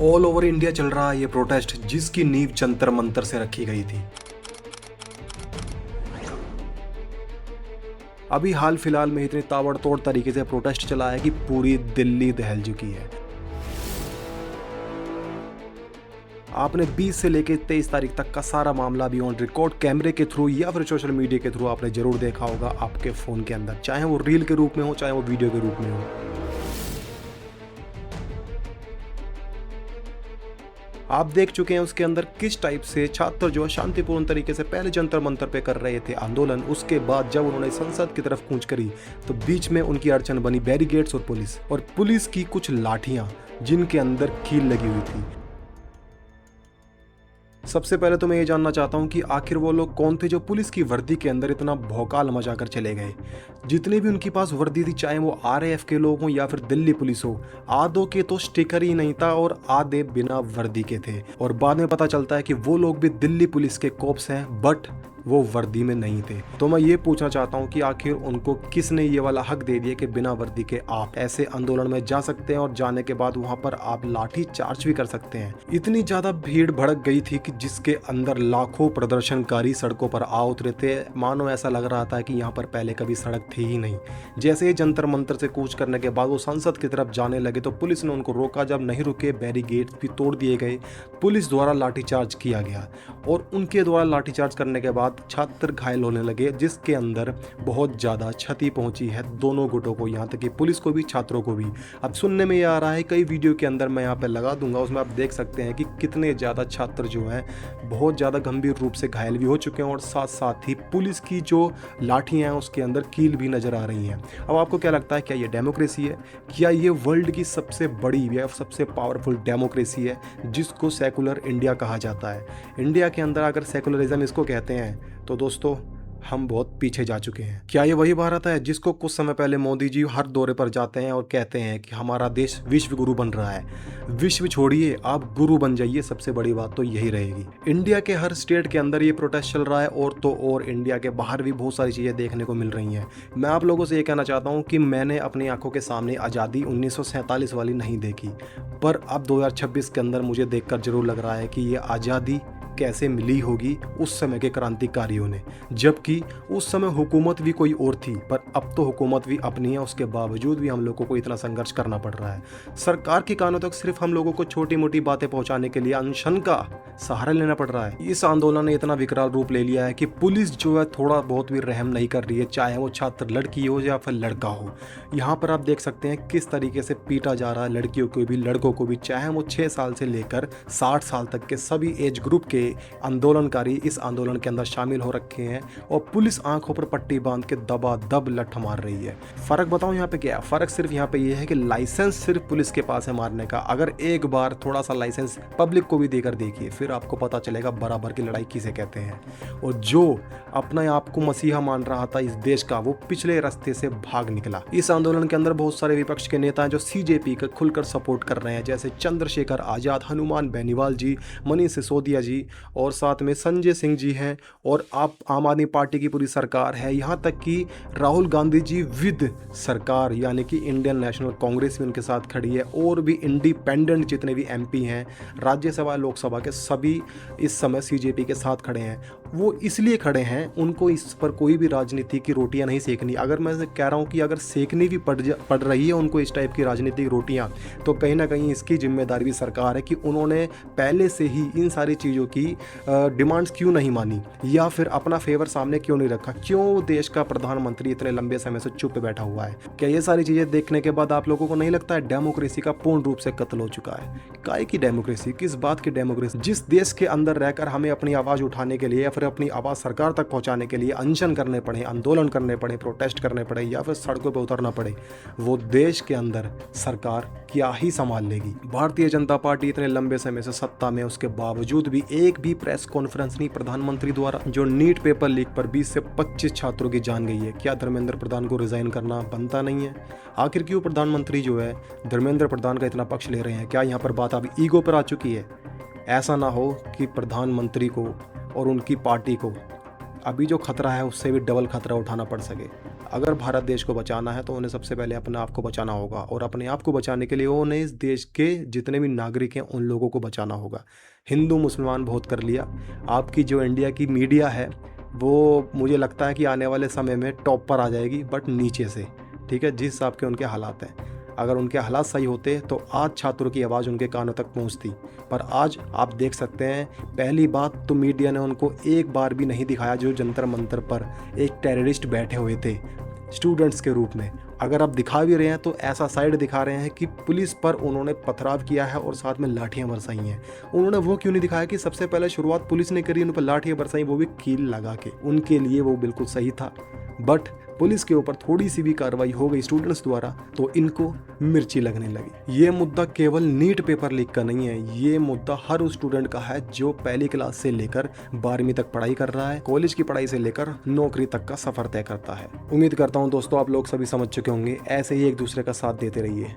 All over India चल रहा है ये प्रोटेस्ट जिसकी नींव जंतर मंतर से रखी गई थी। अभी हाल फिलहाल में इतनी ताबड़तोड़ तरीके से प्रोटेस्ट चला है कि पूरी दिल्ली दहल चुकी है। आपने 20 से लेकर 23 तारीख तक का सारा मामला भी ऑन रिकॉर्ड कैमरे के थ्रू या फिर सोशल मीडिया के थ्रू आपने जरूर देखा होगा आपके फ़ोन के अंदर, चाहे वो रील के रूप में हो चाहे वो वीडियो के रूप में हो। आप देख चुके हैं उसके अंदर किस टाइप से छात्र जो शांतिपूर्ण तरीके से पहले जंतर मंतर पे कर रहे थे आंदोलन, उसके बाद जब उन्होंने संसद की तरफ कूच करी तो बीच में उनकी अड़चन बनी बैरिकेड्स और पुलिस की कुछ लाठियां जिनके अंदर कील लगी हुई थी। सबसे पहले तो मैं ये जानना चाहता हूँ कि आखिर वो लोग कौन थे जो पुलिस की वर्दी के अंदर इतना भौकाल मचा कर चले गए। जितने भी उनके पास वर्दी थी, चाहे वो आरएएफ के लोग हों या फिर दिल्ली पुलिस हो, आधों के तो स्टिकर ही नहीं था और आधे बिना वर्दी के थे। और बाद में पता चलता है कि वो लोग भी दिल्ली पुलिस के कोप्स हैं बट वो वर्दी में नहीं थे। तो मैं ये पूछना चाहता हूँ कि आखिर उनको किसने ये वाला हक दे दिया कि बिना वर्दी के आप ऐसे आंदोलन में जा सकते हैं और जाने के बाद वहां पर आप लाठी चार्ज भी कर सकते हैं। इतनी ज्यादा भीड़ भड़क गई थी कि जिसके अंदर लाखों प्रदर्शनकारी सड़कों पर आ उतरे थे। मानो ऐसा लग रहा था कि यहाँ पर पहले कभी सड़क थी ही नहीं। जैसे ही जंतर मंतर से कूच करने के बाद वो संसद की तरफ जाने लगे तो पुलिस ने उनको रोका। जब नहीं रुके बैरिकेड भी तोड़ दिए गए, पुलिस द्वारा लाठीचार्ज किया गया और उनके द्वारा लाठीचार्ज करने के बाद छात्र घायल होने लगे, जिसके अंदर बहुत ज्यादा क्षति पहुंची है दोनों गुटों को, यहाँ तक कि पुलिस को भी छात्रों को भी। अब सुनने में ये आ रहा है, कई वीडियो के अंदर मैं यहाँ पे लगा दूंगा, उसमें आप देख सकते हैं कि कितने ज्यादा छात्र जो हैं बहुत ज्यादा गंभीर रूप से घायल भी हो चुके हैं और साथ साथ ही पुलिस की जो लाठियां हैं उसके अंदर कील भी नजर आ रही हैं। अब आपको क्या लगता है, क्या ये डेमोक्रेसी है? क्या ये वर्ल्ड की सबसे बड़ी या सबसे पावरफुल डेमोक्रेसी है जिसको सेकुलर इंडिया कहा जाता है? इंडिया के अंदर अगर सेकुलरिज्म इसको कहते हैं तो दोस्तों हम बहुत पीछे जा चुके हैं। क्या ये वही भारत है जिसको कुछ समय पहले मोदी जी हर दौरे पर जाते हैं और कहते हैं कि हमारा देश विश्व गुरु बन रहा है? विश्व छोड़िए, आप गुरु बन जाइए, सबसे बड़ी बात तो यही रहेगी। इंडिया के हर स्टेट के अंदर ये प्रोटेस्ट चल रहा है और तो और इंडिया के बाहर भी बहुत सारी चीज़ें देखने को मिल रही हैं। मैं आप लोगों से ये कहना चाहता हूँ कि मैंने अपनी आंखों के सामने आज़ादी 1947 वाली नहीं देखी, पर अब 2026 के अंदर मुझे देखकर जरूर लग रहा है कि ये आज़ादी कैसे मिली होगी उस समय के क्रांतिकारियों ने, जबकि उस समय हुकूमत भी कोई और थी, पर अब तो हुकूमत भी अपनी है। उसके बावजूद भी हम लोगों को इतना संघर्ष करना पड़ रहा है। सरकार के कानों तक सिर्फ हम लोगों को छोटी मोटी बातें पहुंचाने के लिए अनशन का सहारा लेना पड़ रहा है। इस आंदोलन ने इतना विकराल रूप ले लिया है कि पुलिस जो है थोड़ा बहुत भी रहम नहीं कर रही है, चाहे वो छात्र लड़की हो या फिर लड़का हो। यहाँ पर आप देख सकते हैं किस तरीके से पीटा जा रहा है लड़कियों को भी लड़कों को भी, चाहे वो 6 साल से लेकर 60 साल तक के सभी एज ग्रुप के आंदोलनकारी इस आंदोलन के अंदर शामिल हो रखे हैं और पुलिस आंखों पर पट्टी बांध के दबादब लठ मार रही है। फर्क बताऊं यहाँ पे क्या है? फर्क सिर्फ यहाँ पे ये है कि लाइसेंस सिर्फ पुलिस के पास है मारने का। अगर एक बार थोड़ा सा लाइसेंस पब्लिक को भी देकर देखिए, फिर आपको पता चलेगा बराबर की लड़ाई किसे कहते हैं। और जो अपने आप को मसीहा मान रहा था इस देश का, वो पिछले रास्ते से भाग निकला। इस आंदोलन के अंदर बहुत सारे विपक्ष के नेता हैं जो सीजेपी का खुलकर सपोर्ट कर रहे हैं, जैसे चंद्रशेखर आजाद, हनुमान बेनीवाल जी, मनीष सिसोदिया जी और साथ में संजय सिंह जी हैं और आप आम आदमी पार्टी की पूरी सरकार है। यहाँ तक कि राहुल गांधी जी विद सरकार यानी कि इंडियन नेशनल कांग्रेस भी उनके साथ खड़ी है और भी इंडिपेंडेंट जितने भी एमपी हैं राज्यसभा लोकसभा के, सभी इस समय सीजेपी के साथ खड़े हैं। वो इसलिए खड़े हैं, उनको इस पर कोई भी राजनीति की रोटियां नहीं सेकनी। अगर मैं कह रहा हूं कि अगर सेकनी भी पड़ रही है उनको इस टाइप की राजनीतिक रोटियां, तो कहीं ना कहीं इसकी जिम्मेदारी भी सरकार है कि उन्होंने पहले से ही इन सारी चीज़ों की डिमांड्स क्यों नहीं मानी या फिर अपना फेवर सामने क्यों नहीं रखा। क्यों देश का प्रधानमंत्री इतने लंबे समय से चुप बैठा हुआ है? क्या ये सारी चीज़ें देखने के बाद आप लोगों को नहीं लगता है डेमोक्रेसी का पूर्ण रूप से कत्ल हो चुका है? काय की डेमोक्रेसी, किस बात की डेमोक्रेसी? जिस देश के अंदर रहकर हमें अपनी आवाज़ उठाने के लिए या फिर अपनी आवाज़ सरकार तक पहुंचाने के लिए अनशन करने पड़े, आंदोलन करने पड़े, प्रोटेस्ट करने पड़े या फिर सड़कों पर उतरना पड़े, वो देश के अंदर सरकार क्या ही संभाल लेगी? भारतीय जनता पार्टी इतने लंबे समय से सत्ता में, उसके बावजूद भी एक भी प्रेस कॉन्फ्रेंस नहीं प्रधानमंत्री द्वारा। जो नीट पेपर लीक पर 20 से 25 छात्रों की जान गई है, क्या धर्मेंद्र प्रधान को रिजाइन करना बनता नहीं है? आखिर क्यों प्रधानमंत्री जो है धर्मेंद्र प्रधान का इतना पक्ष ले रहे हैं? क्या यहाँ पर बात अब ईगो पर आ चुकी है? ऐसा ना हो कि प्रधानमंत्री को और उनकी पार्टी को अभी जो खतरा है उससे भी डबल खतरा उठाना पड़ सके। अगर भारत देश को बचाना है तो उन्हें सबसे पहले अपने आप को बचाना होगा, और अपने आप को बचाने के लिए उन्हें इस देश के जितने भी नागरिक हैं उन लोगों को बचाना होगा। हिंदू मुसलमान बहुत कर लिया। आपकी जो इंडिया की मीडिया है वो मुझे लगता है कि आने वाले समय में टॉप पर आ जाएगी, बट नीचे से, ठीक है, जिस हिसाब के उनके हालात हैं। अगर उनके हालात सही होते तो आज छात्रों की आवाज़ उनके कानों तक पहुंचती, पर आज आप देख सकते हैं, पहली बात तो मीडिया ने उनको एक बार भी नहीं दिखाया जो जंतर मंतर पर एक टेररिस्ट बैठे हुए थे स्टूडेंट्स के रूप में। अगर आप दिखा भी रहे हैं तो ऐसा साइड दिखा रहे हैं कि पुलिस पर उन्होंने पथराव किया है और साथ में लाठियां बरसाई हैं। उन्होंने वो क्यों नहीं दिखाया कि सबसे पहले शुरुआत पुलिस ने करी, उन पर लाठियां बरसाई, वो भी कील लगा के। उनके लिए वो बिल्कुल सही था, बट पुलिस के ऊपर थोड़ी सी भी कार्रवाई हो गई स्टूडेंट्स द्वारा तो इनको मिर्ची लगने लगी। ये मुद्दा केवल नीट पेपर लीक का नहीं है, ये मुद्दा हर उस स्टूडेंट का है जो पहली क्लास से लेकर 12वीं तक पढ़ाई कर रहा है, कॉलेज की पढ़ाई से लेकर नौकरी तक का सफर तय करता है। उम्मीद करता हूँ दोस्तों आप लोग सभी समझ चुके होंगे। ऐसे ही एक दूसरे का साथ देते रहिए।